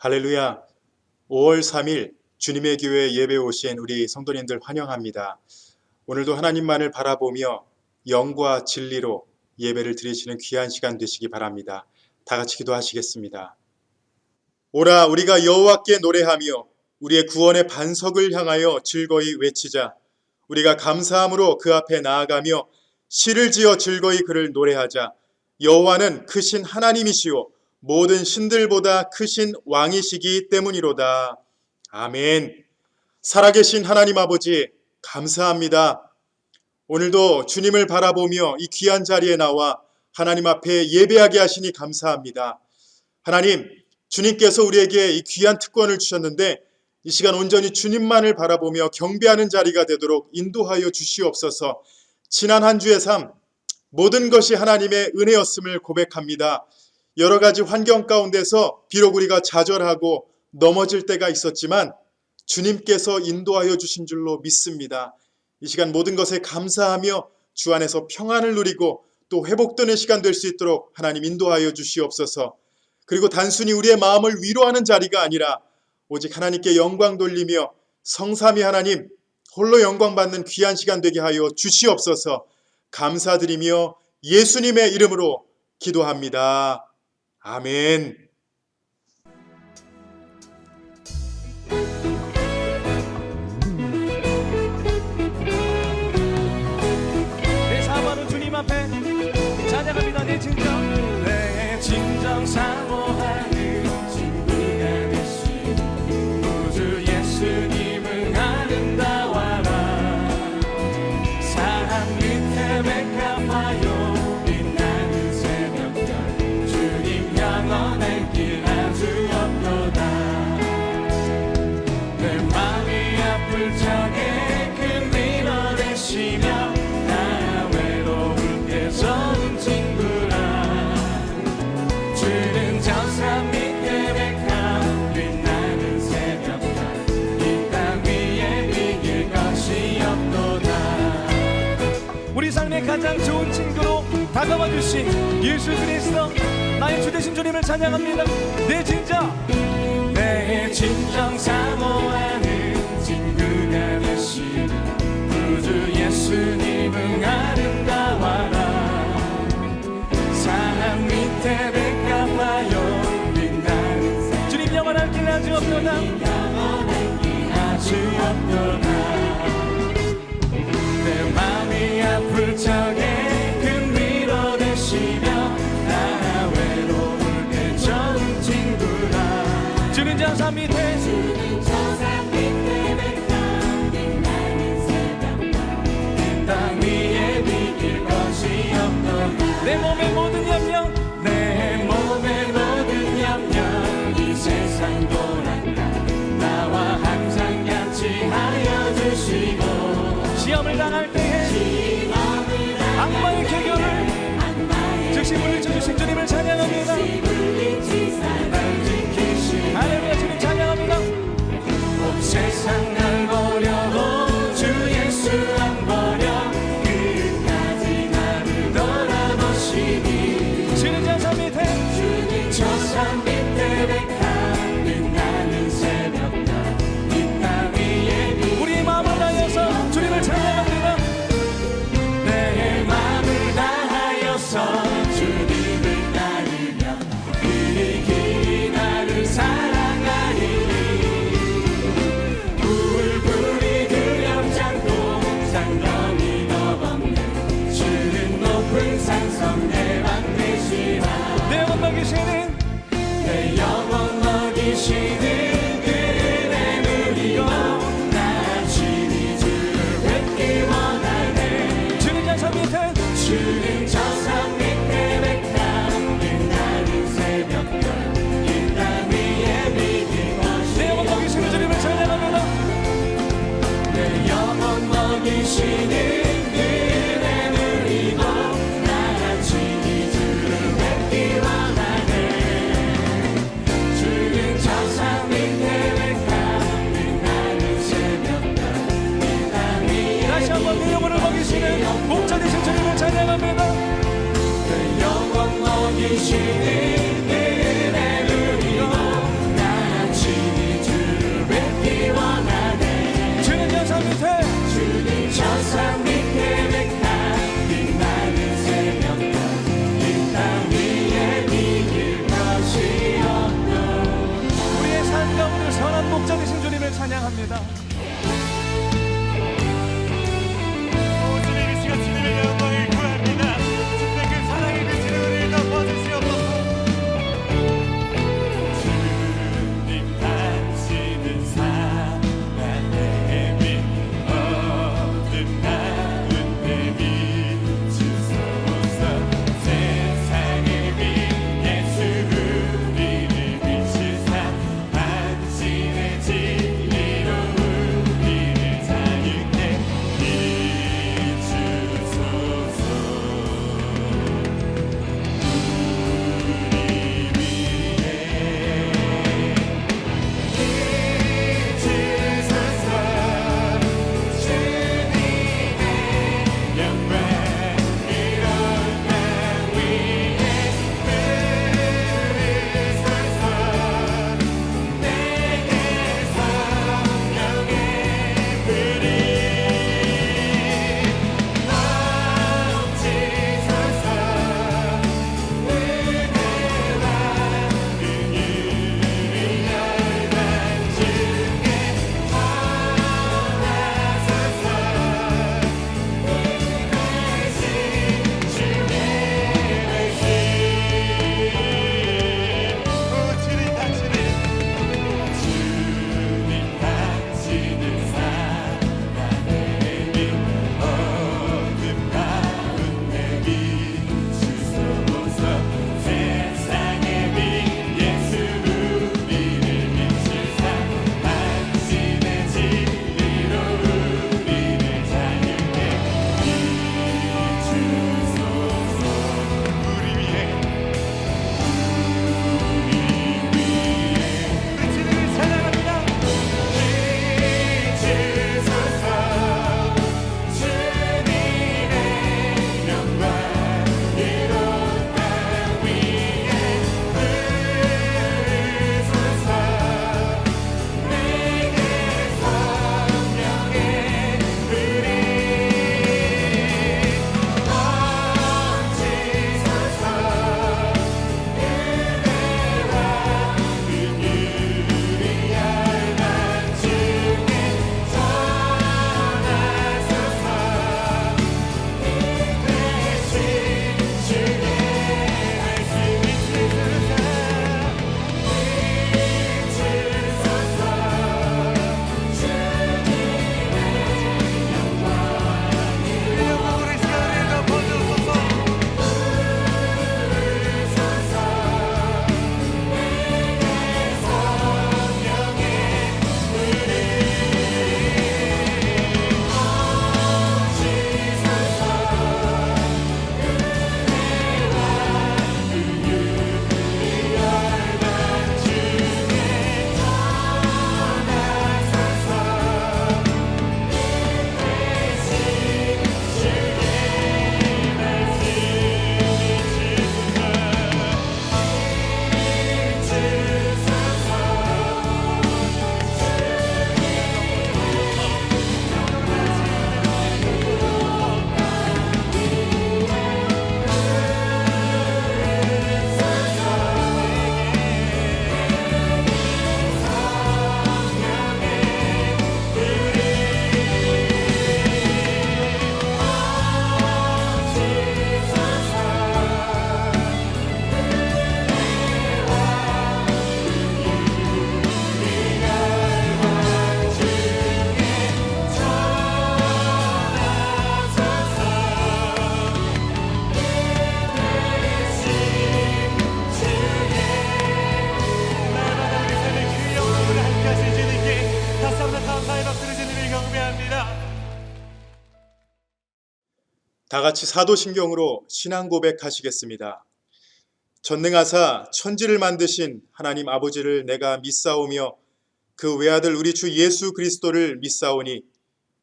할렐루야. 5월 3일 주님의 교회 예배에 오신 우리 성도님들 환영합니다. 오늘도 하나님만을 바라보며 영과 진리로 예배를 드리시는 귀한 시간 되시기 바랍니다. 다 같이 기도하시겠습니다. 오라 우리가 여호와께 노래하며 우리의 구원의 반석을 향하여 즐거이 외치자. 우리가 감사함으로 그 앞에 나아가며 시를 지어 즐거이 그를 노래하자. 여호와는 크신 하나님이시오 모든 신들보다 크신 왕이시기 때문이로다. 아멘. 살아계신 하나님 아버지 감사합니다. 오늘도 주님을 바라보며 이 귀한 자리에 나와 하나님 앞에 예배하게 하시니 감사합니다. 하나님, 주님께서 우리에게 이 귀한 특권을 주셨는데 이 시간 온전히 주님만을 바라보며 경배하는 자리가 되도록 인도하여 주시옵소서. 지난 한 주의 삶 모든 것이 하나님의 은혜였음을 고백합니다. 여러 가지 환경 가운데서 비록 우리가 좌절하고 넘어질 때가 있었지만 주님께서 인도하여 주신 줄로 믿습니다. 이 시간 모든 것에 감사하며 주 안에서 평안을 누리고 또 회복되는 시간 될 수 있도록 하나님 인도하여 주시옵소서. 그리고 단순히 우리의 마음을 위로하는 자리가 아니라 오직 하나님께 영광 돌리며 성삼위 하나님 홀로 영광 받는 귀한 시간 되게 하여 주시옵소서. 감사드리며 예수님의 이름으로 기도합니다. 아멘. 내 사모하는 주님 앞에 찬양합니다. 내 진정 사모하는 친구가 되신 우주 예수님은 아름다워라. 사랑 밑에 백합화요 빛나는 새벽별 주님 영원한 길 아주 없도다. 내 맘이 아플 적에 그 밀어내시며 나 외로울 때 좋은 친구라. 주는 저산 밑에 백합 빛나는 새벽별 이 땅 위에 비길 것이 없도다. 우리 삶의 가장 좋은 친구로 다가와 주신 예수 그리스도 나의 주 되신 주님을 찬양합니다. 내 진정 사모하는 친구가 되신 우주 예수님은 아름다워라. 사랑 밑에 백합화요 빛나는 새 주님 영원한 길 아주 없도다. 내 맘이 아플 적에 그 밀어내시며 나 외로울 때 좋은 친구라. 주는 저산 밑에 백합 빛나는 새벽별 이 땅 위에 비길 것이 없도다. 내 몸의 모든 염려 이 세상 도란다 나와 항상 같이 하여 주시고 시험을 당할 때에 악마의 계교를 즉시 물리쳐 주신 주님을 찬양합니다. 날 지키신 할렐루야 주님 찬양합니다. 온 세상 날 버려도 주 예수 안 버려 끝까지 나를 돌아보시니 주는 저산 밑에 백합 빛나는 새벽별 이 땅 위에 우리의 마음을 다하여서 주님을 찬양합니다. 내 마음을 다하여서 주님을 따르며 그리 나를 사랑하리니 불불이 두렵지 않고 상관이 없는 주는 높은 산성 내 방 되시라. 내 영혼 먹이시는 내 영혼 먹이시는 그의 누리고 나 친히 주를 뵙기 원하네. 주는 저산 밑에 백합 빛나는 새벽별 이 땅 위에 비길 것이 내 영혼 먹이시는 주님을 찬양합니다. 내 영혼 먹이시는 그의 누리고 나 친히 주를 뵙기 원하네. 주는 저산 찬양합니다. 주님 이 시간 주님의 영광을 구합니다. 주님의 그 사랑의 빛으로 우리를 덮어주시옵소서. 주님 당신은 사랑의 빛 어둠 가운데 비추소서. 세상의 빛 예수 우리를 비추사 당신의 진리로 우리를 자유케 비추소서. 우리 위에 비추소서. 주님의 영광 이런 땅 위에 흐르소서. 내게 성령의 불이 넘치소서. 은혜와 긍휼이 열방 중에 전하소서. 이 말씀 주의 말씀. 주님 당신은 사랑의 빛 어둠 가운데 비추소서. 세상의 빛 예수 우리를 비추사 당신의 진리로 우리를 자유케 비추소서. 우리 위에 우리 주님을 찬양합니다. 비추소서. 주님의 영광 이런 땅 위에 흐르소서. 내게 성령의 불이 넘치소서. 은혜와 긍휼이 열방 중에 전하소서. 이 말씀 주의 말씀 비추소서. 비추소서. 주님의 영광 우리 시간을 덮어주소서. 다 같이 사도신경으로 신앙 고백하시겠습니다. 전능하사 천지를 만드신 하나님 아버지를 내가 믿사오며 그 외아들 우리 주 예수 그리스도를 믿사오니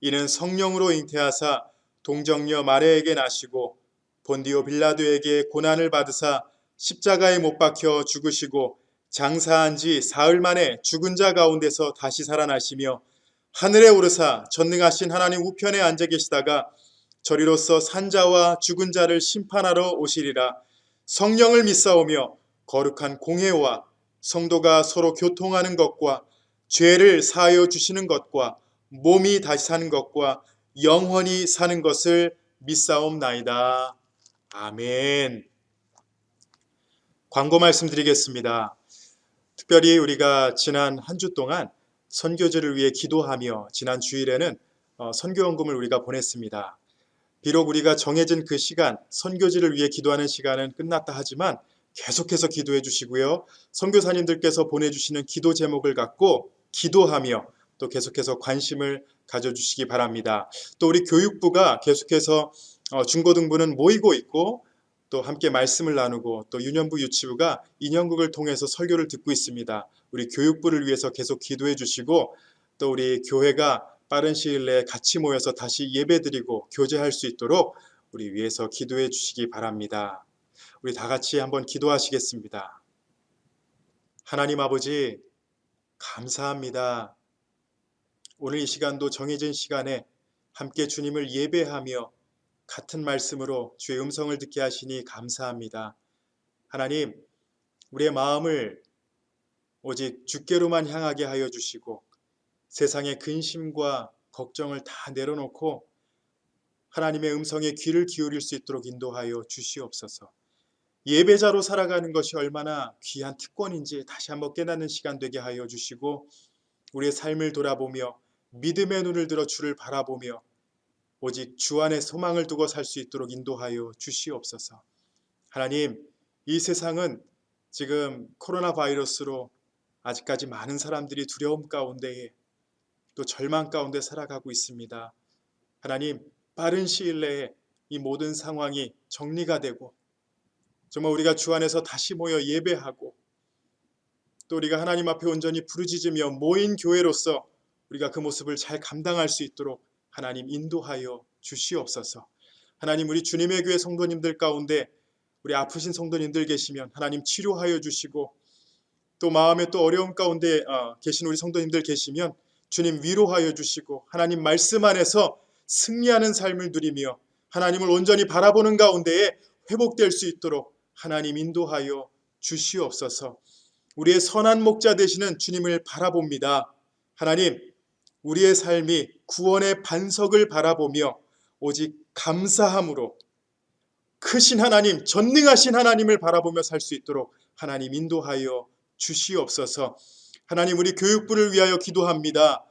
이는 성령으로 잉태하사 동정녀 마리아에게 나시고 본디오 빌라도에게 고난을 받으사 십자가에 못 박혀 죽으시고 장사한 지 사흘 만에 죽은 자 가운데서 다시 살아나시며 하늘에 오르사 전능하신 하나님 우편에 앉아 계시다가 저리로서 산자와 죽은 자를 심판하러 오시리라. 성령을 믿사오며 거룩한 공회와 성도가 서로 교통하는 것과 죄를 사하여 주시는 것과 몸이 다시 사는 것과 영원히 사는 것을 믿사옵나이다. 아멘. 광고 말씀드리겠습니다. 특별히 우리가 지난 한 주 동안 선교지를 위해 기도하며 지난 주일에는 선교원금을 우리가 보냈습니다. 비록 우리가 정해진 그 시간, 선교지를 위해 기도하는 시간은 끝났다 하지만 계속해서 기도해 주시고요. 선교사님들께서 보내주시는 기도 제목을 갖고 기도하며 또 계속해서 관심을 가져주시기 바랍니다. 또 우리 교육부가 계속해서 중고등부는 모이고 있고 또 함께 말씀을 나누고 또 유년부 유치부가 인형극을 통해서 설교를 듣고 있습니다. 우리 교육부를 위해서 계속 기도해 주시고 또 우리 교회가 빠른 시일 내에 같이 모여서 다시 예배드리고 교제할 수 있도록 우리 위해서 기도해 주시기 바랍니다. 우리 다 같이 한번 기도하시겠습니다. 하나님 아버지, 감사합니다. 오늘 이 시간도 정해진 시간에 함께 주님을 예배하며 같은 말씀으로 주의 음성을 듣게 하시니 감사합니다. 하나님, 우리의 마음을 오직 주께로만 향하게 하여 주시고 세상의 근심과 걱정을 다 내려놓고 하나님의 음성에 귀를 기울일 수 있도록 인도하여 주시옵소서. 예배자로 살아가는 것이 얼마나 귀한 특권인지 다시 한번 깨닫는 시간 되게 하여 주시고 우리의 삶을 돌아보며 믿음의 눈을 들어 주를 바라보며 오직 주 안에 소망을 두고 살 수 있도록 인도하여 주시옵소서. 하나님, 이 세상은 지금 코로나 바이러스로 아직까지 많은 사람들이 두려움 가운데에 또 절망 가운데 살아가고 있습니다. 하나님, 빠른 시일 내에 이 모든 상황이 정리가 되고 정말 우리가 주 안에서 다시 모여 예배하고 또 우리가 하나님 앞에 온전히 부르짖으며 모인 교회로서 우리가 그 모습을 잘 감당할 수 있도록 하나님 인도하여 주시옵소서. 하나님, 우리 주님의 교회 성도님들 가운데 우리 아프신 성도님들 계시면 하나님 치료하여 주시고 또 마음에 또 어려움 가운데 계신 우리 성도님들 계시면 주님 위로하여 주시고 하나님 말씀 안에서 승리하는 삶을 누리며 하나님을 온전히 바라보는 가운데에 회복될 수 있도록 하나님 인도하여 주시옵소서. 우리의 선한 목자 되시는 주님을 바라봅니다. 하나님, 우리의 삶이 구원의 반석을 바라보며 오직 감사함으로 크신 하나님, 전능하신 하나님을 바라보며 살 수 있도록 하나님 인도하여 주시옵소서. 하나님, 우리 교육부를 위하여 기도합니다.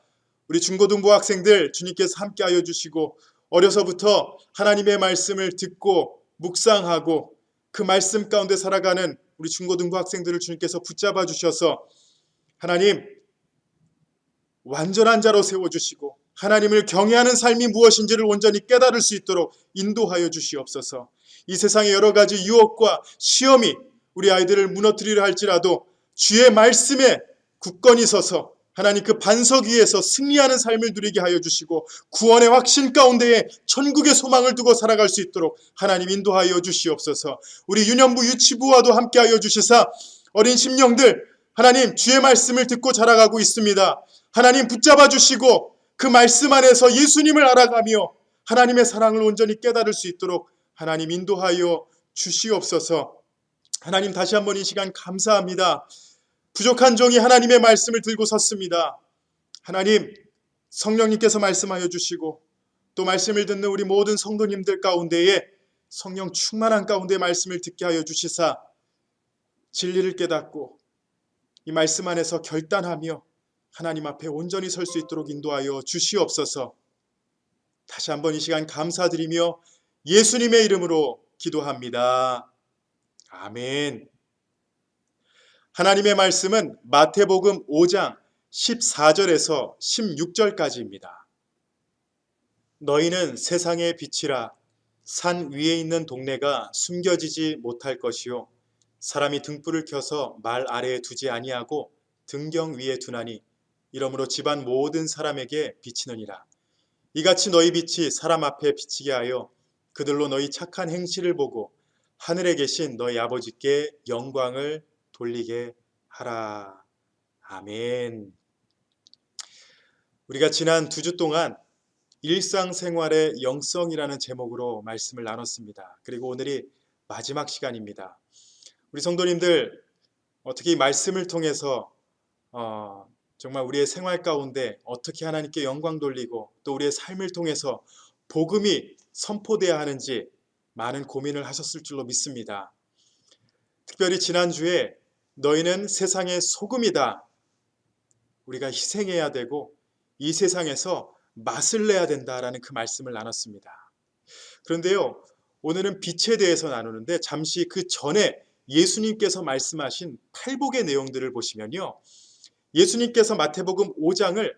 우리 중고등부 학생들 주님께서 함께하여 주시고 어려서부터 하나님의 말씀을 듣고 묵상하고 그 말씀 가운데 살아가는 우리 중고등부 학생들을 주님께서 붙잡아 주셔서 하나님 완전한 자로 세워주시고 하나님을 경외하는 삶이 무엇인지를 온전히 깨달을 수 있도록 인도하여 주시옵소서. 이 세상의 여러 가지 유혹과 시험이 우리 아이들을 무너뜨리려 할지라도 주의 말씀에 굳건히 서서 하나님 그 반석 위에서 승리하는 삶을 누리게 하여 주시고 구원의 확신 가운데에 천국의 소망을 두고 살아갈 수 있도록 하나님 인도하여 주시옵소서. 우리 유년부 유치부와도 함께하여 주시사 어린 심령들 하나님 주의 말씀을 듣고 자라가고 있습니다. 하나님 붙잡아 주시고 그 말씀 안에서 예수님을 알아가며 하나님의 사랑을 온전히 깨달을 수 있도록 하나님 인도하여 주시옵소서. 하나님 다시 한번 이 시간 감사합니다. 부족한 종이 하나님의 말씀을 들고 섰습니다. 하나님 성령님께서 말씀하여 주시고 또 말씀을 듣는 우리 모든 성도님들 가운데에 성령 충만한 가운데 말씀을 듣게 하여 주시사 진리를 깨닫고 이 말씀 안에서 결단하며 하나님 앞에 온전히 설 수 있도록 인도하여 주시옵소서. 다시 한번 이 시간 감사드리며 예수님의 이름으로 기도합니다. 아멘. 하나님의 말씀은 마태복음 5장 14절에서 16절까지입니다. 너희는 세상의 빛이라. 산 위에 있는 동네가 숨겨지지 못할 것이요 사람이 등불을 켜서 말 아래에 두지 아니하고 등경 위에 두나니 이러므로 집안 모든 사람에게 비치느니라. 이같이 너희 빛이 사람 앞에 비치게 하여 그들로 너희 착한 행실을 보고 하늘에 계신 너희 아버지께 영광을 돌리게 하라. 아멘. 우리가 지난 2주 동안 일상생활의 영성이라는 제목으로 말씀을 나눴습니다. 그리고 오늘이 마지막 시간입니다. 우리 성도님들 어떻게 이 말씀을 통해서 정말 우리의 생활 가운데 어떻게 하나님께 영광 돌리고 또 우리의 삶을 통해서 복음이 선포돼야 하는지 많은 고민을 하셨을 줄로 믿습니다. 특별히 지난주에 너희는 세상의 소금이다. 우리가 희생해야 되고 이 세상에서 맛을 내야 된다라는 그 말씀을 나눴습니다. 그런데요, 오늘은 빛에 대해서 나누는데 잠시 그 전에 예수님께서 말씀하신 팔복의 내용들을 보시면요, 예수님께서 마태복음 5장을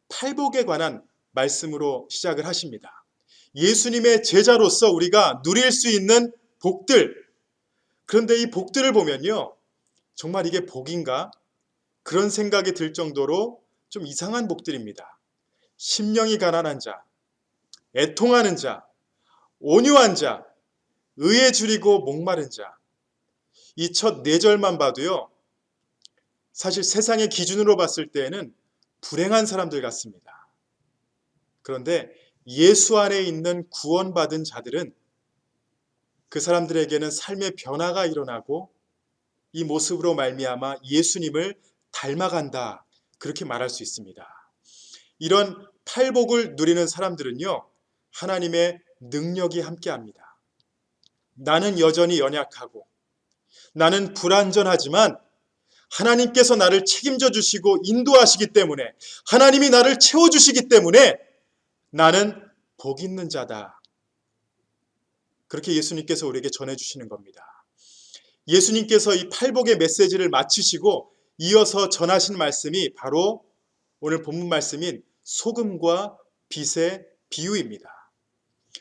팔복에 관한 말씀으로 시작을 하십니다. 예수님의 제자로서 우리가 누릴 수 있는 복들, 그런데 이 복들을 보면요, 정말 이게 복인가? 그런 생각이 들 정도로 좀 이상한 복들입니다. 심령이 가난한 자, 애통하는 자, 온유한 자, 의에 줄이고 목마른 자. 이 첫 4절만 봐도요, 사실 세상의 기준으로 봤을 때에는 불행한 사람들 같습니다. 그런데 예수 안에 있는 구원받은 자들은 그 사람들에게는 삶의 변화가 일어나고 이 모습으로 말미암아 예수님을 닮아간다, 그렇게 말할 수 있습니다. 이런 팔복을 누리는 사람들은요, 하나님의 능력이 함께합니다. 나는 여전히 연약하고 나는 불완전하지만 하나님께서 나를 책임져 주시고 인도하시기 때문에, 하나님이 나를 채워주시기 때문에 나는 복 있는 자다. 그렇게 예수님께서 우리에게 전해주시는 겁니다. 예수님께서 이 팔복의 메시지를 마치시고 이어서 전하신 말씀이 바로 오늘 본문 말씀인 소금과 빛의 비유입니다.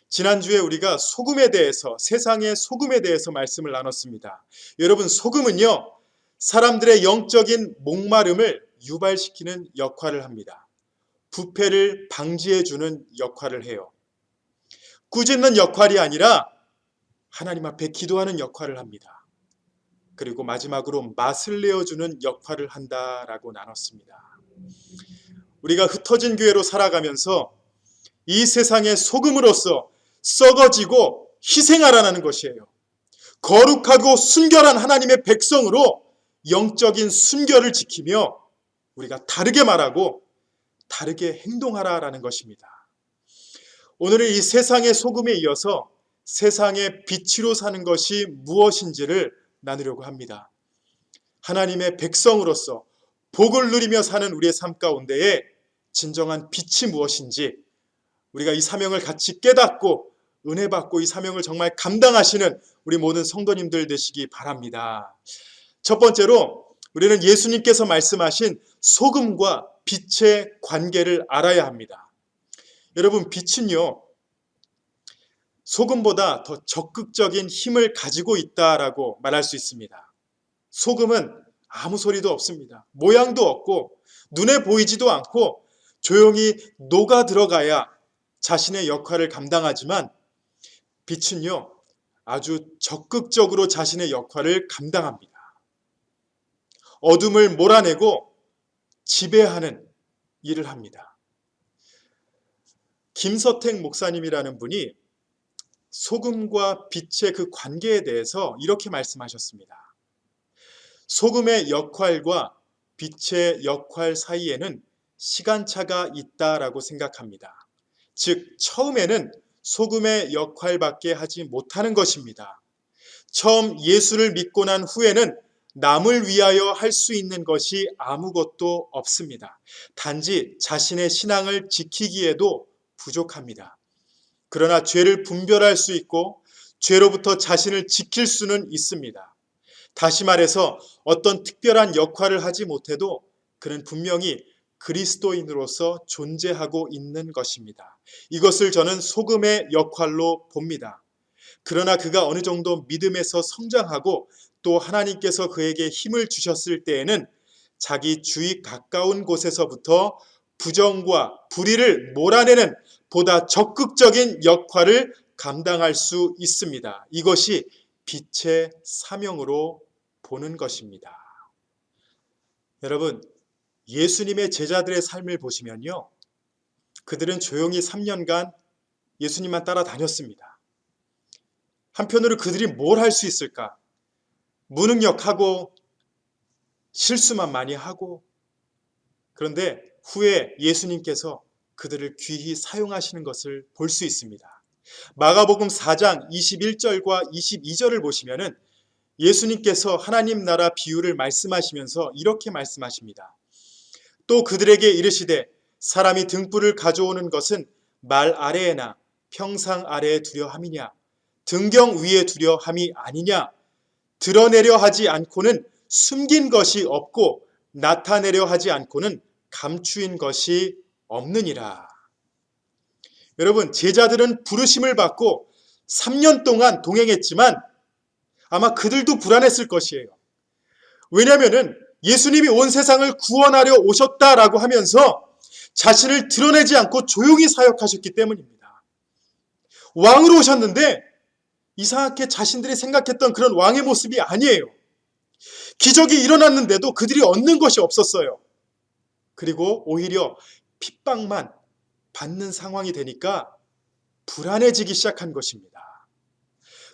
지난주에 우리가 소금에 대해서, 세상의 소금에 대해서 말씀을 나눴습니다. 여러분, 소금은요, 사람들의 영적인 목마름을 유발시키는 역할을 합니다. 부패를 방지해주는 역할을 해요. 꾸짖는 역할이 아니라 하나님 앞에 기도하는 역할을 합니다. 그리고 마지막으로 맛을 내어주는 역할을 한다라고 나눴습니다. 우리가 흩어진 교회로 살아가면서 이 세상의 소금으로서 썩어지고 희생하라는 것이에요. 거룩하고 순결한 하나님의 백성으로 영적인 순결을 지키며 우리가 다르게 말하고 다르게 행동하라라는 것입니다. 오늘은 이 세상의 소금에 이어서 세상의 빛으로 사는 것이 무엇인지를 나누려고 합니다. 하나님의 백성으로서 복을 누리며 사는 우리의 삶 가운데에 진정한 빛이 무엇인지 우리가 이 사명을 같이 깨닫고 은혜 받고 이 사명을 정말 감당하시는 우리 모든 성도님들 되시기 바랍니다. 첫 번째로 우리는 예수님께서 말씀하신 소금과 빛의 관계를 알아야 합니다. 여러분, 빛은요, 소금보다 더 적극적인 힘을 가지고 있다라고 말할 수 있습니다. 소금은 아무 소리도 없습니다. 모양도 없고 눈에 보이지도 않고 조용히 녹아 들어가야 자신의 역할을 감당하지만 빛은요, 아주 적극적으로 자신의 역할을 감당합니다. 어둠을 몰아내고 지배하는 일을 합니다. 김서택 목사님이라는 분이 소금과 빛의 그 관계에 대해서 이렇게 말씀하셨습니다. 소금의 역할과 빛의 역할 사이에는 시간차가 있다라고 생각합니다. 즉, 처음에는 소금의 역할밖에 하지 못하는 것입니다. 처음 예수를 믿고 난 후에는 남을 위하여 할 수 있는 것이 아무것도 없습니다. 단지 자신의 신앙을 지키기에도 부족합니다. 그러나 죄를 분별할 수 있고 죄로부터 자신을 지킬 수는 있습니다. 다시 말해서 어떤 특별한 역할을 하지 못해도 그는 분명히 그리스도인으로서 존재하고 있는 것입니다. 이것을 저는 소금의 역할로 봅니다. 그러나 그가 어느 정도 믿음에서 성장하고 또 하나님께서 그에게 힘을 주셨을 때에는 자기 주위 가까운 곳에서부터 부정과 불의를 몰아내는 보다 적극적인 역할을 감당할 수 있습니다. 이것이 빛의 사명으로 보는 것입니다. 여러분, 예수님의 제자들의 삶을 보시면요, 그들은 조용히 3년간 예수님만 따라다녔습니다. 한편으로 그들이 뭘 할 수 있을까? 무능력하고 실수만 많이 하고 그런데 후에 예수님께서 그들을 귀히 사용하시는 것을 볼 수 있습니다. 마가복음 4장 21절과 22절을 보시면은 예수님께서 하나님 나라 비유를 말씀하시면서 이렇게 말씀하십니다. 또 그들에게 이르시되 사람이 등불을 가져오는 것은 말 아래에나 평상 아래에 두려 함이냐 등경 위에 두려 함이 아니냐 드러내려 하지 않고는 숨긴 것이 없고 나타내려 하지 않고는 감추인 것이 없느니라. 여러분, 제자들은 부르심을 받고 3년 동안 동행했지만 아마 그들도 불안했을 것이에요. 왜냐하면 예수님이 온 세상을 구원하려 오셨다라고 하면서 자신을 드러내지 않고 조용히 사역하셨기 때문입니다. 왕으로 오셨는데 이상하게 자신들이 생각했던 그런 왕의 모습이 아니에요. 기적이 일어났는데도 그들이 얻는 것이 없었어요. 그리고 오히려 핍박만 받는 상황이 되니까 불안해지기 시작한 것입니다.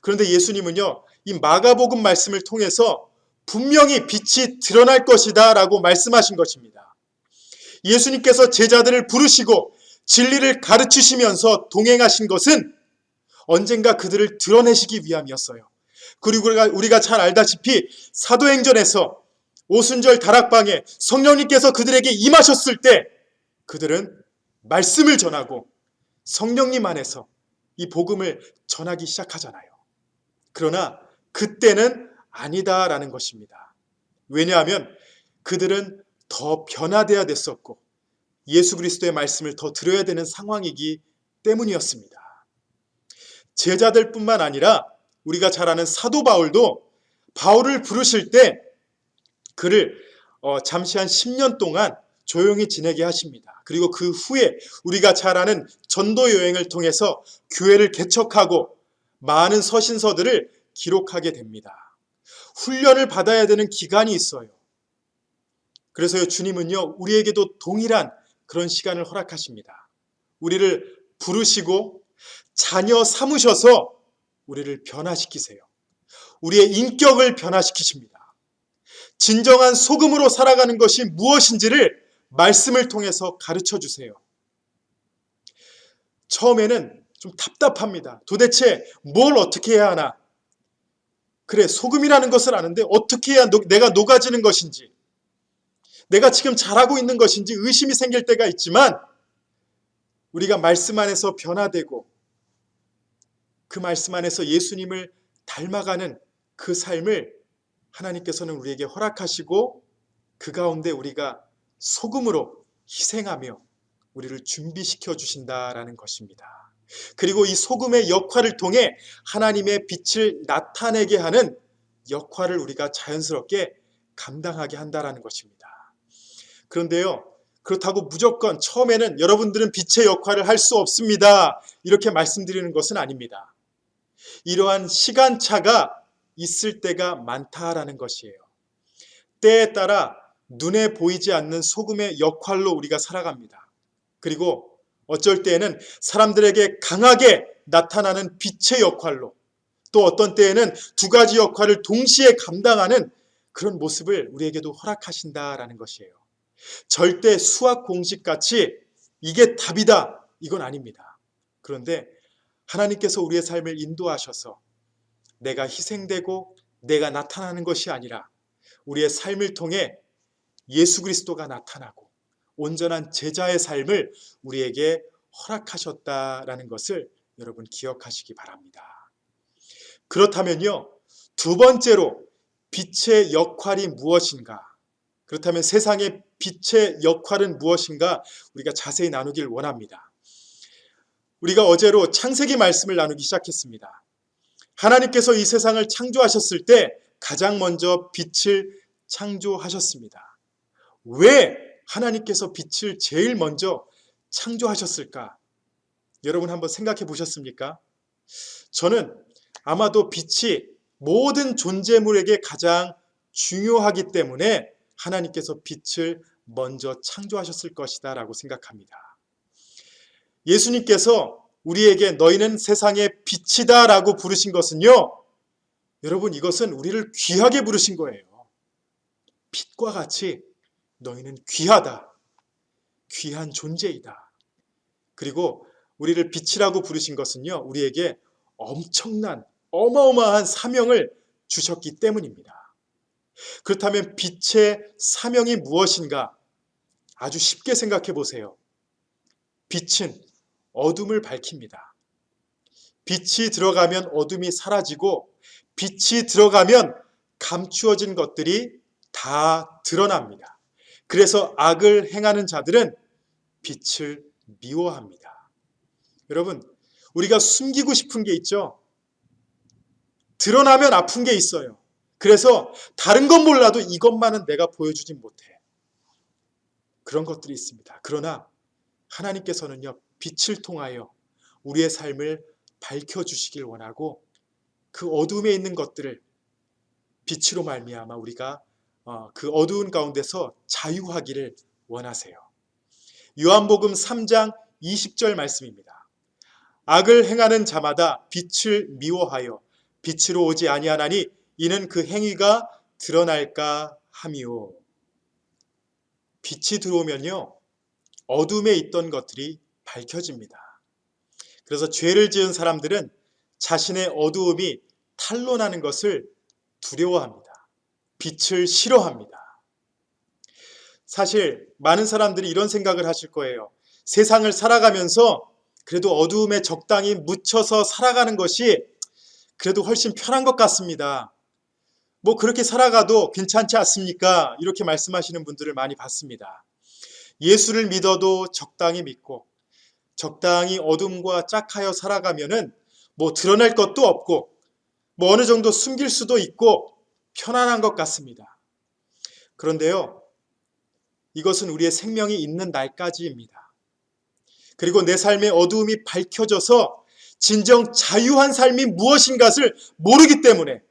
그런데 예수님은요, 이 마가복음 말씀을 통해서 분명히 빛이 드러날 것이다 라고 말씀하신 것입니다. 예수님께서 제자들을 부르시고 진리를 가르치시면서 동행하신 것은 언젠가 그들을 드러내시기 위함이었어요. 그리고 우리가 잘 알다시피 사도행전에서 오순절 다락방에 성령님께서 그들에게 임하셨을 때 그들은 말씀을 전하고 성령님 안에서 이 복음을 전하기 시작하잖아요. 그러나 그때는 아니다라는 것입니다. 왜냐하면 그들은 더 변화되어야 됐었고 예수 그리스도의 말씀을 더 들어야 되는 상황이기 때문이었습니다. 제자들뿐만 아니라 우리가 잘 아는 사도 바울도 바울을 부르실 때 그를 잠시 한 10년 동안 조용히 지내게 하십니다. 그리고 그 후에 우리가 잘 아는 전도 여행을 통해서 교회를 개척하고 많은 서신서들을 기록하게 됩니다. 훈련을 받아야 되는 기간이 있어요. 그래서 주님은요, 우리에게도 동일한 그런 시간을 허락하십니다. 우리를 부르시고 자녀 삼으셔서 우리를 변화시키세요. 우리의 인격을 변화시키십니다. 진정한 소금으로 살아가는 것이 무엇인지를 말씀을 통해서 가르쳐 주세요. 처음에는 좀 답답합니다. 도대체 뭘 어떻게 해야 하나? 그래, 소금이라는 것을 아는데 어떻게 해야 내가 녹아지는 것인지, 내가 지금 잘하고 있는 것인지 의심이 생길 때가 있지만 우리가 말씀 안에서 변화되고 그 말씀 안에서 예수님을 닮아가는 그 삶을 하나님께서는 우리에게 허락하시고 그 가운데 우리가 소금으로 희생하며 우리를 준비시켜 주신다라는 것입니다. 그리고 이 소금의 역할을 통해 하나님의 빛을 나타내게 하는 역할을 우리가 자연스럽게 감당하게 한다라는 것입니다. 그런데요, 그렇다고 무조건 처음에는 여러분들은 빛의 역할을 할 수 없습니다, 이렇게 말씀드리는 것은 아닙니다. 이러한 시간차가 있을 때가 많다라는 것이에요. 때에 따라 눈에 보이지 않는 소금의 역할로 우리가 살아갑니다. 그리고 어쩔 때에는 사람들에게 강하게 나타나는 빛의 역할로, 또 어떤 때에는 두 가지 역할을 동시에 감당하는 그런 모습을 우리에게도 허락하신다라는 것이에요. 절대 수학 공식같이 이게 답이다, 이건 아닙니다. 그런데 하나님께서 우리의 삶을 인도하셔서 내가 희생되고 내가 나타나는 것이 아니라 우리의 삶을 통해 예수 그리스도가 나타나고 온전한 제자의 삶을 우리에게 허락하셨다라는 것을 여러분 기억하시기 바랍니다. 그렇다면요, 두 번째로 빛의 역할이 무엇인가? 그렇다면 세상의 빛의 역할은 무엇인가? 우리가 자세히 나누길 원합니다. 우리가 어제로 창세기 말씀을 나누기 시작했습니다. 하나님께서 이 세상을 창조하셨을 때 가장 먼저 빛을 창조하셨습니다. 왜 하나님께서 빛을 제일 먼저 창조하셨을까? 여러분 한번 생각해 보셨습니까? 저는 아마도 빛이 모든 존재물에게 가장 중요하기 때문에 하나님께서 빛을 먼저 창조하셨을 것이다 라고 생각합니다. 예수님께서 우리에게 너희는 세상의 빛이다 라고 부르신 것은요, 여러분 이것은 우리를 귀하게 부르신 거예요. 빛과 같이 너희는 귀하다, 귀한 존재이다. 그리고 우리를 빛이라고 부르신 것은요, 우리에게 엄청난 어마어마한 사명을 주셨기 때문입니다. 그렇다면 빛의 사명이 무엇인가? 아주 쉽게 생각해 보세요. 빛은 어둠을 밝힙니다. 빛이 들어가면 어둠이 사라지고 빛이 들어가면 감추어진 것들이 다 드러납니다. 그래서 악을 행하는 자들은 빛을 미워합니다. 여러분, 우리가 숨기고 싶은 게 있죠? 드러나면 아픈 게 있어요. 그래서 다른 건 몰라도 이것만은 내가 보여주지 못해. 그런 것들이 있습니다. 그러나 하나님께서는요, 빛을 통하여 우리의 삶을 밝혀주시길 원하고 그 어둠에 있는 것들을 빛으로 말미암아 우리가 그 어두운 가운데서 자유하기를 원하세요. 요한복음 3장 20절 말씀입니다. 악을 행하는 자마다 빛을 미워하여 빛으로 오지 아니하나니 이는 그 행위가 드러날까 함이요. 빛이 들어오면요, 어둠에 있던 것들이 밝혀집니다. 그래서 죄를 지은 사람들은 자신의 어두움이 탄로나는 것을 두려워합니다. 빛을 싫어합니다. 사실 많은 사람들이 이런 생각을 하실 거예요. 세상을 살아가면서 그래도 어두움에 적당히 묻혀서 살아가는 것이 그래도 훨씬 편한 것 같습니다. 뭐 그렇게 살아가도 괜찮지 않습니까? 이렇게 말씀하시는 분들을 많이 봤습니다. 예수를 믿어도 적당히 믿고 적당히 어둠과 짝하여 살아가면은 뭐 드러낼 것도 없고 뭐 어느 정도 숨길 수도 있고 편안한 것 같습니다. 그런데요, 이것은 우리의 생명이 있는 날까지입니다. 그리고 내 삶의 어두움이 밝혀져서 진정 자유한 삶이 무엇인가를 모르기 때문에,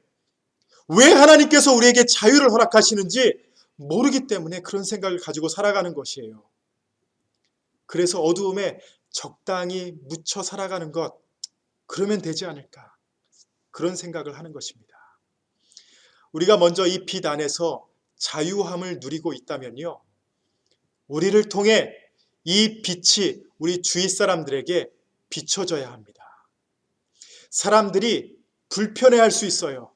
왜 하나님께서 우리에게 자유를 허락하시는지 모르기 때문에 그런 생각을 가지고 살아가는 것이에요. 그래서 어두움에 적당히 묻혀 살아가는 것, 그러면 되지 않을까, 그런 생각을 하는 것입니다. 우리가 먼저 이 빛 안에서 자유함을 누리고 있다면요, 우리를 통해 이 빛이 우리 주위 사람들에게 비춰져야 합니다. 사람들이 불편해할 수 있어요.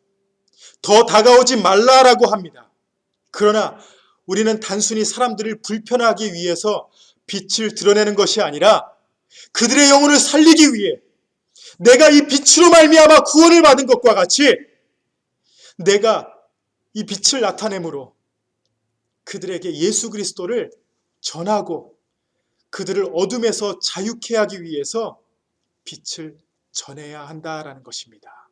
더 다가오지 말라라고 합니다. 그러나 우리는 단순히 사람들을 불편하기 위해서 빛을 드러내는 것이 아니라 그들의 영혼을 살리기 위해 내가 이 빛으로 말미암아 구원을 받은 것과 같이 내가 이 빛을 나타내므로 그들에게 예수 그리스도를 전하고 그들을 어둠에서 자유케 하기 위해서 빛을 전해야 한다라는 것입니다.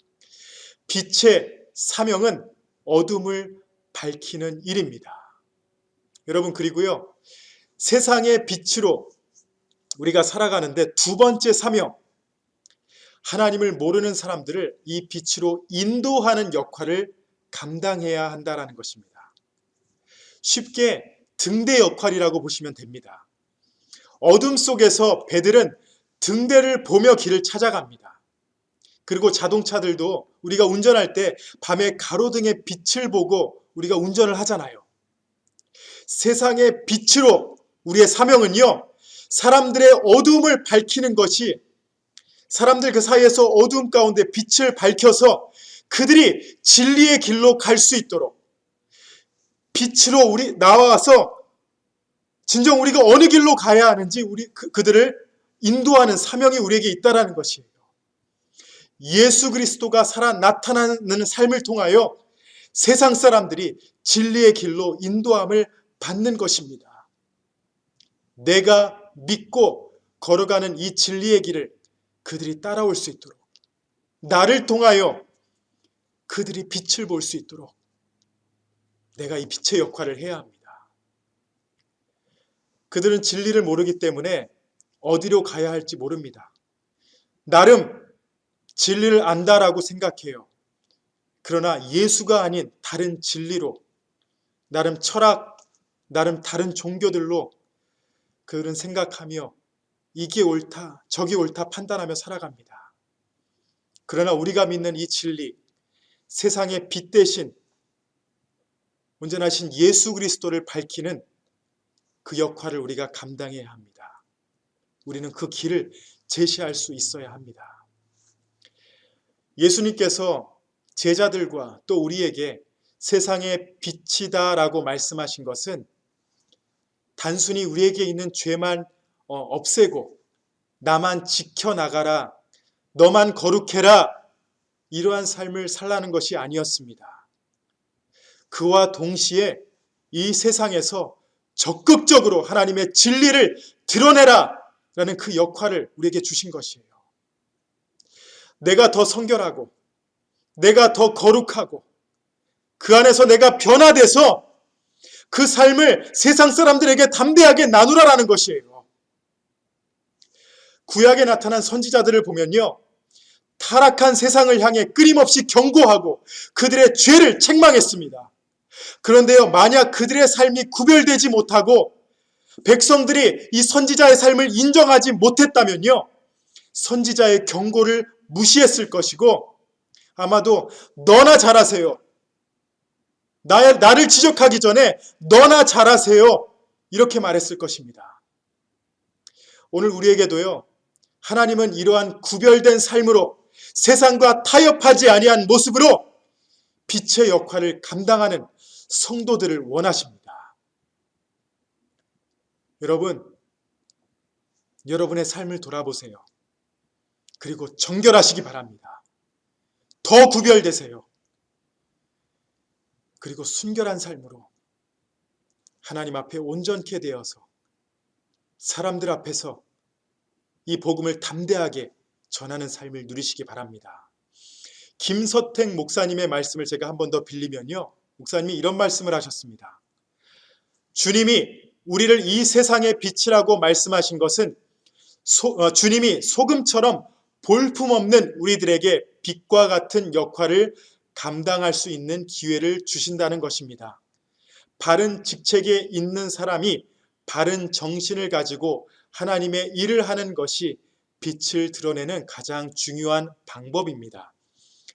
빛의 사명은 어둠을 밝히는 일입니다. 여러분, 그리고요, 세상의 빛으로 우리가 살아가는데 두 번째 사명, 하나님을 모르는 사람들을 이 빛으로 인도하는 역할을 감당해야 한다는 것입니다. 쉽게 등대 역할이라고 보시면 됩니다. 어둠 속에서 배들은 등대를 보며 길을 찾아갑니다. 그리고 자동차들도 우리가 운전할 때 밤에 가로등의 빛을 보고 우리가 운전을 하잖아요. 세상의 빛으로 우리의 사명은요, 사람들의 어두움을 밝히는 것이, 사람들 그 사이에서 어두움 가운데 빛을 밝혀서 그들이 진리의 길로 갈 수 있도록, 빛으로 우리 나와서 진정 우리가 어느 길로 가야 하는지 그들을 인도하는 사명이 우리에게 있다라는 것이에요. 예수 그리스도가 살아 나타나는 삶을 통하여 세상 사람들이 진리의 길로 인도함을 받는 것입니다. 내가 믿고 걸어가는 이 진리의 길을 그들이 따라올 수 있도록, 나를 통하여 그들이 빛을 볼 수 있도록 내가 이 빛의 역할을 해야 합니다. 그들은 진리를 모르기 때문에 어디로 가야 할지 모릅니다. 나름 진리를 안다라고 생각해요. 그러나 예수가 아닌 다른 진리로, 나름 철학, 나름 다른 종교들로 그들은 생각하며 이게 옳다, 저게 옳다 판단하며 살아갑니다. 그러나 우리가 믿는 이 진리, 세상의 빛 대신 온전하신 예수 그리스도를 밝히는 그 역할을 우리가 감당해야 합니다. 우리는 그 길을 제시할 수 있어야 합니다. 예수님께서 제자들과 또 우리에게 세상의 빛이다라고 말씀하신 것은 단순히 우리에게 있는 죄만 없애고 나만 지켜나가라, 너만 거룩해라, 이러한 삶을 살라는 것이 아니었습니다. 그와 동시에 이 세상에서 적극적으로 하나님의 진리를 드러내라 라는 그 역할을 우리에게 주신 것이에요. 내가 더 성결하고 내가 더 거룩하고 그 안에서 내가 변화돼서 그 삶을 세상 사람들에게 담대하게 나누라라는 것이에요. 구약에 나타난 선지자들을 보면요, 타락한 세상을 향해 끊임없이 경고하고 그들의 죄를 책망했습니다. 그런데요, 만약 그들의 삶이 구별되지 못하고 백성들이 이 선지자의 삶을 인정하지 못했다면요, 선지자의 경고를 무시했을 것이고 아마도 너나 잘하세요, 나를 지적하기 전에 너나 잘하세요, 이렇게 말했을 것입니다. 오늘 우리에게도요, 하나님은 이러한 구별된 삶으로 세상과 타협하지 아니한 모습으로 빛의 역할을 감당하는 성도들을 원하십니다. 여러분, 여러분의 삶을 돌아보세요. 그리고 정결하시기 바랍니다. 더 구별되세요. 그리고 순결한 삶으로 하나님 앞에 온전케 되어서 사람들 앞에서 이 복음을 담대하게 전하는 삶을 누리시기 바랍니다. 김서택 목사님의 말씀을 제가 한 번 더 빌리면요, 목사님이 이런 말씀을 하셨습니다. 주님이 우리를 이 세상의 빛이라고 말씀하신 것은 주님이 소금처럼 볼품없는 우리들에게 빛과 같은 역할을 감당할 수 있는 기회를 주신다는 것입니다. 바른 직책에 있는 사람이 바른 정신을 가지고 하나님의 일을 하는 것이 빛을 드러내는 가장 중요한 방법입니다.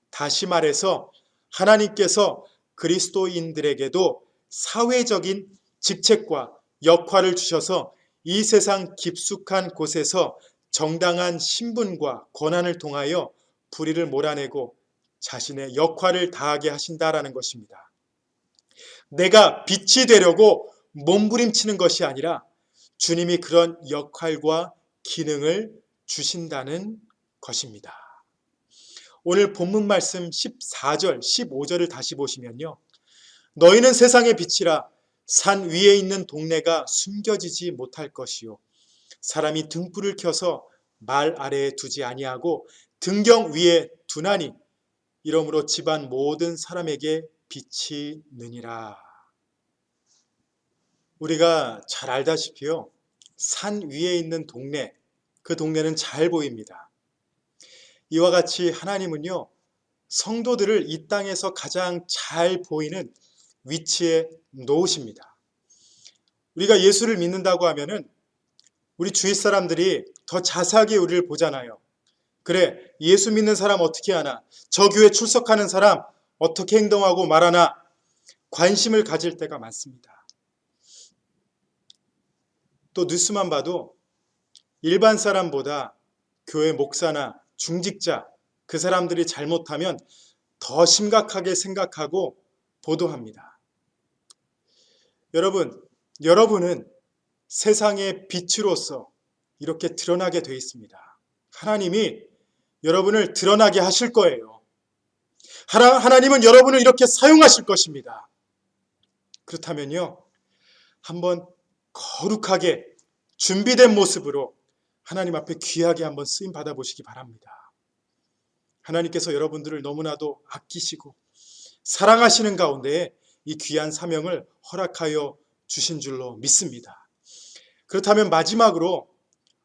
다시 말해서 하나님께서 그리스도인들에게도 사회적인 직책과 역할을 주셔서 이 세상 깊숙한 곳에서 정당한 신분과 권한을 통하여 불의를 몰아내고 자신의 역할을 다하게 하신다라는 것입니다. 내가 빛이 되려고 몸부림치는 것이 아니라 주님이 그런 역할과 기능을 주신다는 것입니다. 오늘 본문 말씀 14절, 15절을 다시 보시면요, 너희는 세상의 빛이라. 산 위에 있는 동네가 숨겨지지 못할 것이요, 사람이 등불을 켜서 말 아래에 두지 아니하고 등경 위에 두나니 이러므로 집안 모든 사람에게 빛이 느니라. 우리가 잘 알다시피요, 산 위에 있는 동네, 그 동네는 잘 보입니다. 이와 같이 하나님은요, 성도들을 이 땅에서 가장 잘 보이는 위치에 놓으십니다. 우리가 예수를 믿는다고 하면은 우리 주위 사람들이 더 자세하게 우리를 보잖아요. 그래, 예수 믿는 사람 어떻게 하나? 저 교회 출석하는 사람 어떻게 행동하고 말하나? 관심을 가질 때가 많습니다. 또 뉴스만 봐도 일반 사람보다 교회 목사나 중직자, 그 사람들이 잘못하면 더 심각하게 생각하고 보도합니다. 여러분은 세상의 빛으로서 이렇게 드러나게 되어 있습니다. 하나님이 여러분을 드러나게 하실 거예요. 하나님은 여러분을 이렇게 사용하실 것입니다. 그렇다면요, 한번 거룩하게 준비된 모습으로 하나님 앞에 귀하게 한번 쓰임 받아보시기 바랍니다. 하나님께서 여러분들을 너무나도 아끼시고 사랑하시는 가운데 이 귀한 사명을 허락하여 주신 줄로 믿습니다. 그렇다면 마지막으로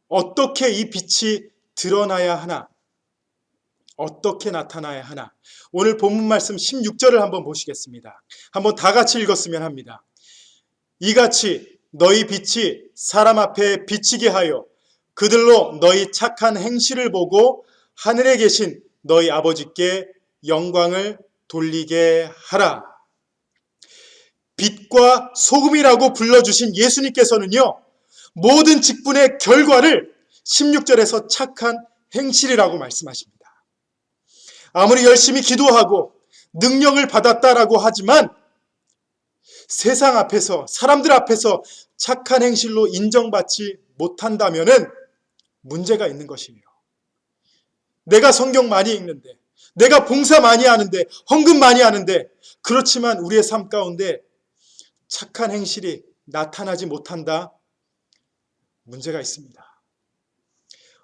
어떻게 이 빛이 드러나야 하나? 어떻게 나타나야 하나? 오늘 본문 말씀 16절을 한번 보시겠습니다. 한번 다 같이 읽었으면 합니다. 이같이 너희 빛이 사람 앞에 비치게 하여 그들로 너희 착한 행실을 보고 하늘에 계신 너희 아버지께 영광을 돌리게 하라. 빛과 소금이라고 불러주신 예수님께서는요, 모든 직분의 결과를 16절에서 착한 행실이라고 말씀하십니다. 아무리 열심히 기도하고 능력을 받았다라고 하지만 세상 앞에서, 사람들 앞에서 착한 행실로 인정받지 못한다면은 문제가 있는 것이에요. 내가 성경 많이 읽는데, 내가 봉사 많이 하는데, 헌금 많이 하는데, 그렇지만 우리의 삶 가운데 착한 행실이 나타나지 못한다? 문제가 있습니다.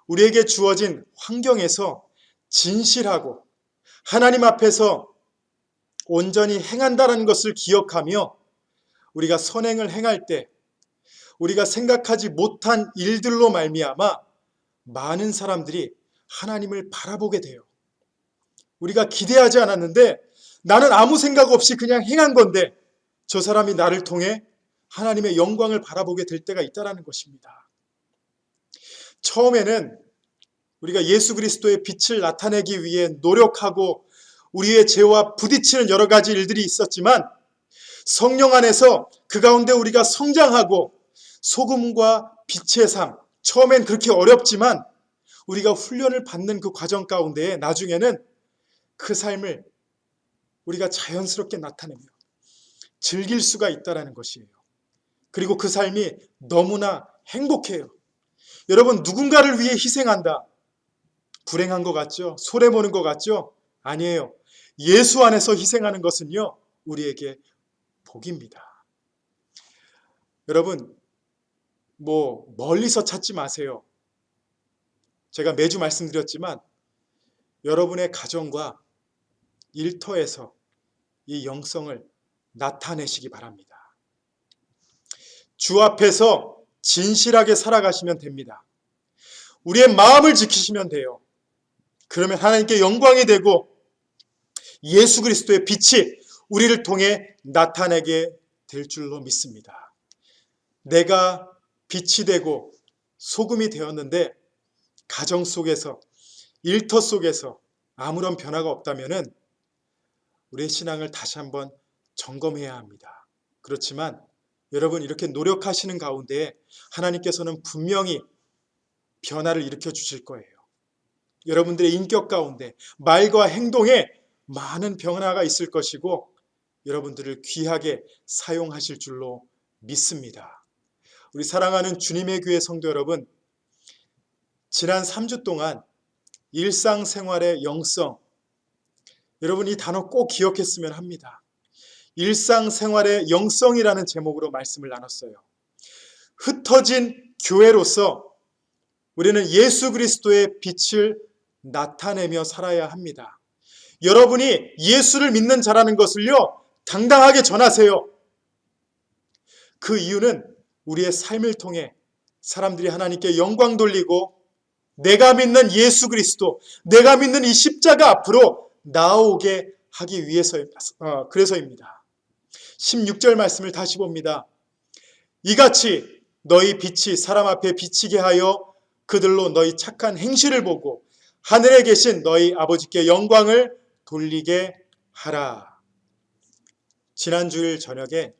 우리에게 주어진 환경에서 진실하고 하나님 앞에서 온전히 행한다는 것을 기억하며 우리가 선행을 행할 때 우리가 생각하지 못한 일들로 말미암아 많은 사람들이 하나님을 바라보게 돼요. 우리가 기대하지 않았는데 나는 아무 생각 없이 그냥 행한 건데 저 사람이 나를 통해 하나님의 영광을 바라보게 될 때가 있다는 것입니다. 처음에는 우리가 예수 그리스도의 빛을 나타내기 위해 노력하고 우리의 죄와 부딪히는 여러 가지 일들이 있었지만 성령 안에서 그 가운데 우리가 성장하고 소금과 빛의 삶, 처음엔 그렇게 어렵지만 우리가 훈련을 받는 그 과정 가운데 나중에는 그 삶을 우리가 자연스럽게 나타내며 즐길 수가 있다는 것이에요. 그리고 그 삶이 너무나 행복해요. 여러분, 누군가를 위해 희생한다. 불행한 것 같죠? 손해보는 것 같죠? 아니에요. 예수 안에서 희생하는 것은요, 우리에게 복입니다. 여러분, 멀리서 찾지 마세요. 제가 매주 말씀드렸지만 여러분의 가정과 일터에서 이 영성을 나타내시기 바랍니다. 주 앞에서 진실하게 살아가시면 됩니다. 우리의 마음을 지키시면 돼요. 그러면 하나님께 영광이 되고 예수 그리스도의 빛이 우리를 통해 나타내게 될 줄로 믿습니다. 내가 빛이 되고 소금이 되었는데 가정 속에서, 일터 속에서 아무런 변화가 없다면은 우리의 신앙을 다시 한번 점검해야 합니다. 그렇지만 여러분, 이렇게 노력하시는 가운데 하나님께서는 분명히 변화를 일으켜 주실 거예요. 여러분들의 인격 가운데 말과 행동에 많은 변화가 있을 것이고 여러분들을 귀하게 사용하실 줄로 믿습니다. 우리 사랑하는 주님의 교회 성도 여러분, 지난 3주 동안 일상생활의 영성, 여러분 이 단어 꼭 기억했으면 합니다. 일상생활의 영성이라는 제목으로 말씀을 나눴어요. 흩어진 교회로서 우리는 예수 그리스도의 빛을 나타내며 살아야 합니다. 여러분이 예수를 믿는 자라는 것을요, 당당하게 전하세요. 그 이유는 우리의 삶을 통해 사람들이 하나님께 영광 돌리고 내가 믿는 예수 그리스도, 내가 믿는 이 십자가 앞으로 나오게 하기 그래서입니다. 16절 말씀을 다시 봅니다. 이같이 너희 빛이 사람 앞에 비치게 하여 그들로 너희 착한 행실을 보고 하늘에 계신 너희 아버지께 영광을 돌리게 하라. 지난 주일 저녁에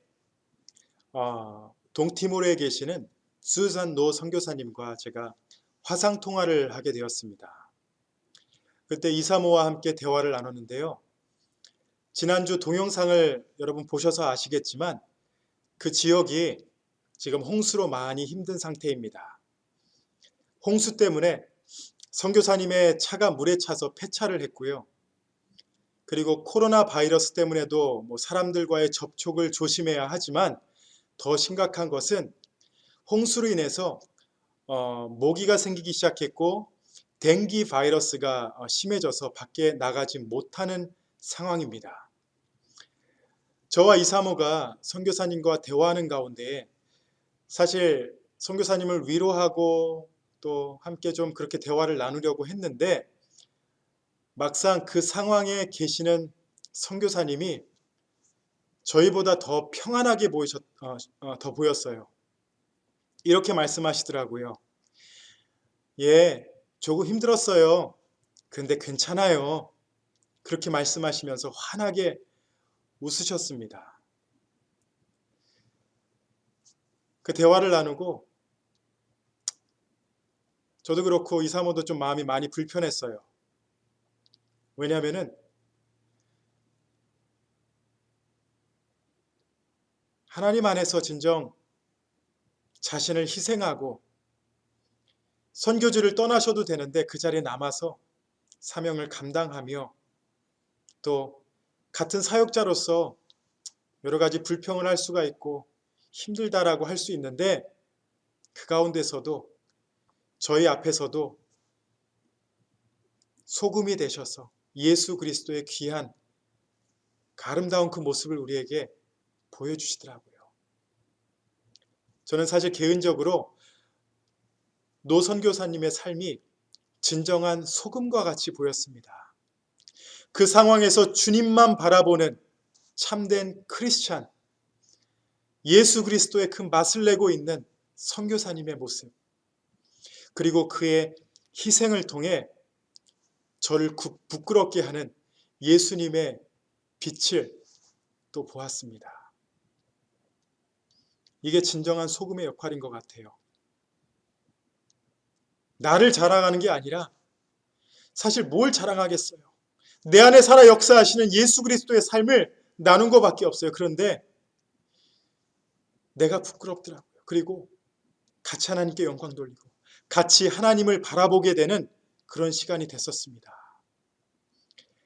동티모르에 계시는 수잔 노 선교사님과 제가 화상 통화를 하게 되었습니다. 그때 이사모와 함께 대화를 나눴는데요. 지난주 동영상을 여러분 보셔서 아시겠지만 그 지역이 지금 홍수로 많이 힘든 상태입니다. 홍수 때문에 선교사님의 차가 물에 차서 폐차를 했고요. 그리고 코로나 바이러스 때문에도 사람들과의 접촉을 조심해야 하지만 더 심각한 것은 홍수로 인해서 모기가 생기기 시작했고 댕기 바이러스가 심해져서 밖에 나가지 못하는 상황입니다. 저와 이사모가 선교사님과 대화하는 가운데 사실 선교사님을 위로하고 또 함께 좀 그렇게 대화를 나누려고 했는데 막상 그 상황에 계시는 선교사님이 저희보다 더 평안하게 보였어요. 이렇게 말씀하시더라고요. 예, 조금 힘들었어요. 근데 괜찮아요. 그렇게 말씀하시면서 환하게 웃으셨습니다. 그 대화를 나누고 저도 그렇고 이사모도 좀 마음이 많이 불편했어요. 왜냐하면은 하나님 안에서 진정 자신을 희생하고 선교지를 떠나셔도 되는데 그 자리에 남아서 사명을 감당하며 또 같은 사역자로서 여러 가지 불평을 할 수가 있고 힘들다라고 할 수 있는데 그 가운데서도 저희 앞에서도 소금이 되셔서 예수 그리스도의 귀한 아름다운 그 모습을 우리에게 보여주시더라고요. 저는 사실 개인적으로 노 선교사님의 삶이 진정한 소금과 같이 보였습니다. 그 상황에서 주님만 바라보는 참된 크리스찬, 예수 그리스도의 그 맛을 내고 있는 선교사님의 모습, 그리고 그의 희생을 통해 저를 부끄럽게 하는 예수님의 빛을 또 보았습니다. 이게 진정한 소금의 역할인 것 같아요. 나를 자랑하는 게 아니라 사실 뭘 자랑하겠어요. 내 안에 살아 역사하시는 예수 그리스도의 삶을 나눈 것밖에 없어요. 그런데 내가 부끄럽더라고요. 그리고 같이 하나님께 영광 돌리고 같이 하나님을 바라보게 되는 그런 시간이 됐었습니다.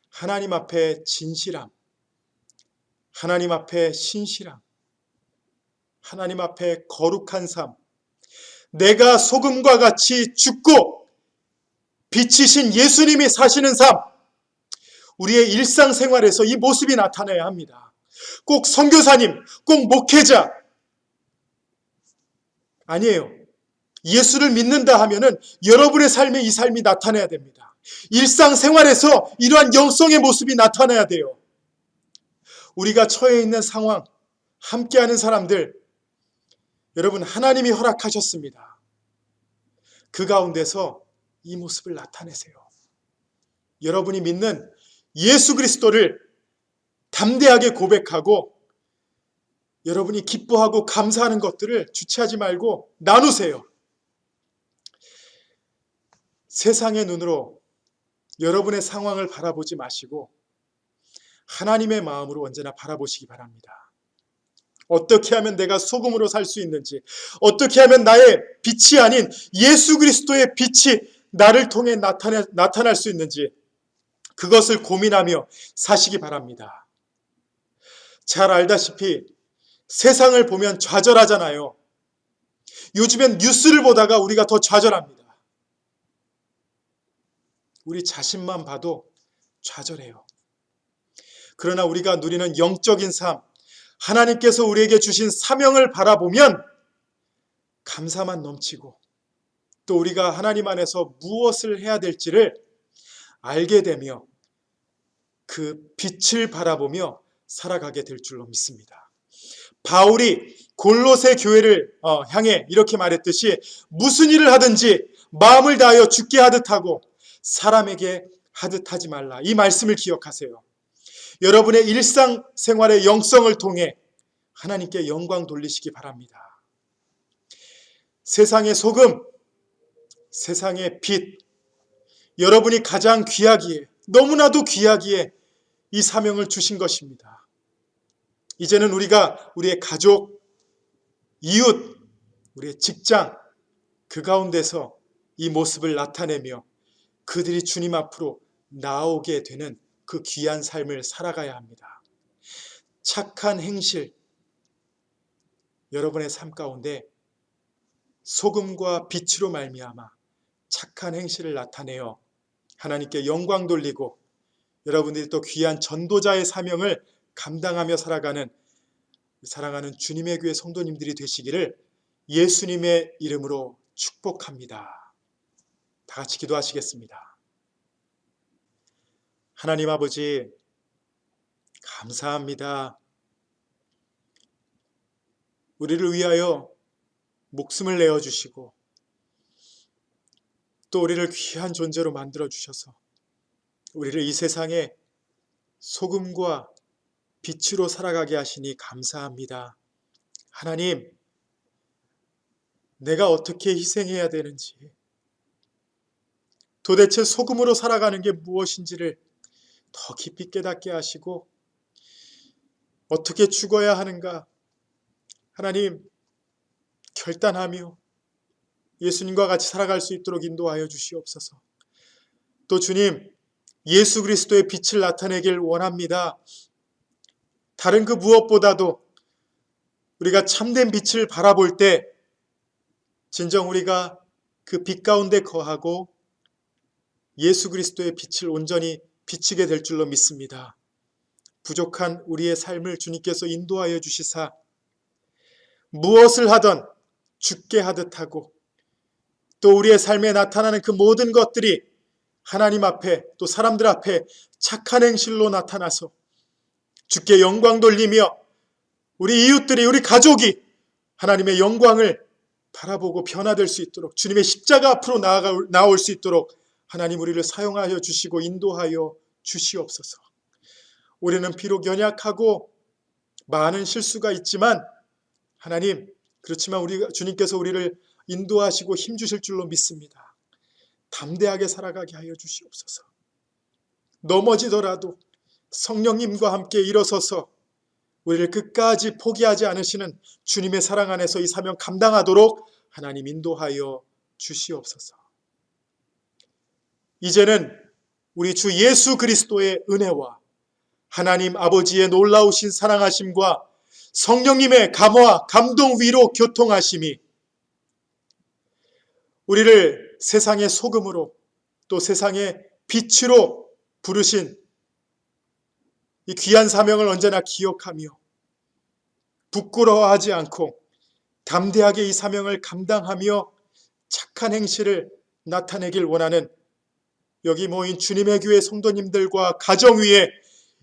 하나님 앞에 진실함, 하나님 앞에 신실함, 하나님 앞에 거룩한 삶, 내가 소금과 같이 죽고 빛이신 예수님이 사시는 삶, 우리의 일상생활에서 이 모습이 나타나야 합니다. 꼭 선교사님, 꼭 목회자 아니에요. 예수를 믿는다 하면은 여러분의 삶에 이 삶이 나타나야 됩니다. 일상생활에서 이러한 영성의 모습이 나타나야 돼요. 우리가 처해 있는 상황, 함께하는 사람들, 여러분 하나님이 허락하셨습니다. 그 가운데서 이 모습을 나타내세요. 여러분이 믿는 예수 그리스도를 담대하게 고백하고 여러분이 기뻐하고 감사하는 것들을 주체하지 말고 나누세요. 세상의 눈으로 여러분의 상황을 바라보지 마시고 하나님의 마음으로 언제나 바라보시기 바랍니다. 어떻게 하면 내가 소금으로 살 수 있는지, 어떻게 하면 나의 빛이 아닌 예수 그리스도의 빛이 나를 통해 나타날 수 있는지 그것을 고민하며 사시기 바랍니다. 잘 알다시피 세상을 보면 좌절하잖아요. 요즘엔 뉴스를 보다가 우리가 더 좌절합니다. 우리 자신만 봐도 좌절해요. 그러나 우리가 누리는 영적인 삶, 하나님께서 우리에게 주신 사명을 바라보면 감사만 넘치고 또 우리가 하나님 안에서 무엇을 해야 될지를 알게 되며 그 빛을 바라보며 살아가게 될 줄로 믿습니다. 바울이 골로새 교회를 향해 이렇게 말했듯이 무슨 일을 하든지 마음을 다하여 주께 하듯 하고 사람에게 하듯 하지 말라. 이 말씀을 기억하세요. 여러분의 일상생활의 영성을 통해 하나님께 영광 돌리시기 바랍니다. 세상의 소금, 세상의 빛, 여러분이 가장 귀하기에, 너무나도 귀하기에 이 사명을 주신 것입니다. 이제는 우리가 우리의 가족, 이웃, 우리의 직장, 그 가운데서 이 모습을 나타내며 그들이 주님 앞으로 나오게 되는 그 귀한 삶을 살아가야 합니다. 착한 행실, 여러분의 삶 가운데 소금과 빛으로 말미암아 착한 행실을 나타내어 하나님께 영광 돌리고 여러분들이 또 귀한 전도자의 사명을 감당하며 살아가는 사랑하는 주님의 교회 성도님들이 되시기를 예수님의 이름으로 축복합니다. 다 같이 기도하시겠습니다. 하나님 아버지, 감사합니다. 우리를 위하여 목숨을 내어주시고 또 우리를 귀한 존재로 만들어주셔서 우리를 이 세상에 소금과 빛으로 살아가게 하시니 감사합니다. 하나님, 내가 어떻게 희생해야 되는지, 도대체 소금으로 살아가는 게 무엇인지를 더 깊이 깨닫게 하시고 어떻게 죽어야 하는가 하나님 결단하며 예수님과 같이 살아갈 수 있도록 인도하여 주시옵소서. 또 주님, 예수 그리스도의 빛을 나타내길 원합니다. 다른 그 무엇보다도 우리가 참된 빛을 바라볼 때 진정 우리가 그 빛 가운데 거하고 예수 그리스도의 빛을 온전히 비치게 될 줄로 믿습니다. 부족한 우리의 삶을 주님께서 인도하여 주시사 무엇을 하던 죽게 하듯 하고 또 우리의 삶에 나타나는 그 모든 것들이 하나님 앞에 또 사람들 앞에 착한 행실로 나타나서 주께 영광 돌리며 우리 이웃들이 우리 가족이 하나님의 영광을 바라보고 변화될 수 있도록 주님의 십자가 앞으로 나올 수 있도록 하나님 우리를 사용하여 주시고 인도하여 주시옵소서. 우리는 비록 연약하고 많은 실수가 있지만 하나님 그렇지만 주님께서 우리를 인도하시고 힘주실 줄로 믿습니다. 담대하게 살아가게 하여 주시옵소서. 넘어지더라도 성령님과 함께 일어서서 우리를 끝까지 포기하지 않으시는 주님의 사랑 안에서 이 사명 감당하도록 하나님 인도하여 주시옵소서. 이제는 우리 주 예수 그리스도의 은혜와 하나님 아버지의 놀라우신 사랑하심과 성령님의 감화, 감동, 위로, 교통하심이 우리를 세상의 소금으로 또 세상의 빛으로 부르신 이 귀한 사명을 언제나 기억하며 부끄러워하지 않고 담대하게 이 사명을 감당하며 착한 행실을 나타내길 원하는 여기 모인 주님의 교회 성도님들과 가정 위에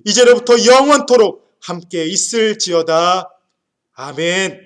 이제로부터 영원토록 함께 있을지어다. 아멘.